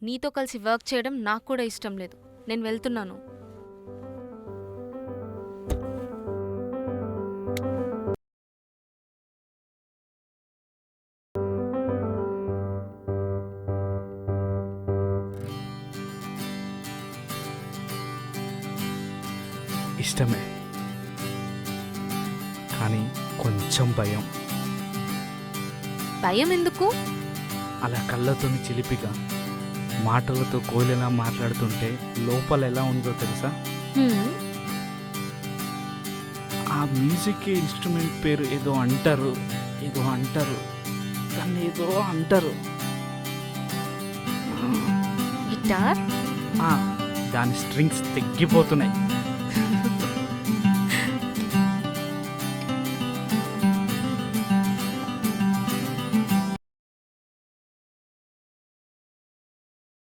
నీతో కలిసి వర్క్ చేయడం నాకు కూడా ఇష్టం లేదు. నేను వెళ్తున్నాను. ఇష్టమే, కానీ కొంచెం భయం. భయం ఎందుకు? అలా కళ్ళతో చిలిపిగా మాటలతో కోయిలలా మాట్లాడుతుంటే లోపల ఎలా ఉందో తెలుసా? హ్మ్, ఆ మ్యూజిక్ ఇన్స్ట్రుమెంట్ పేరు ఏదో అంటారు, దాన్ని ఏదో అంటారు. గిటార్. ఆ, దాని స్ట్రింగ్స్ తెగ్గిపోతున్నాయి.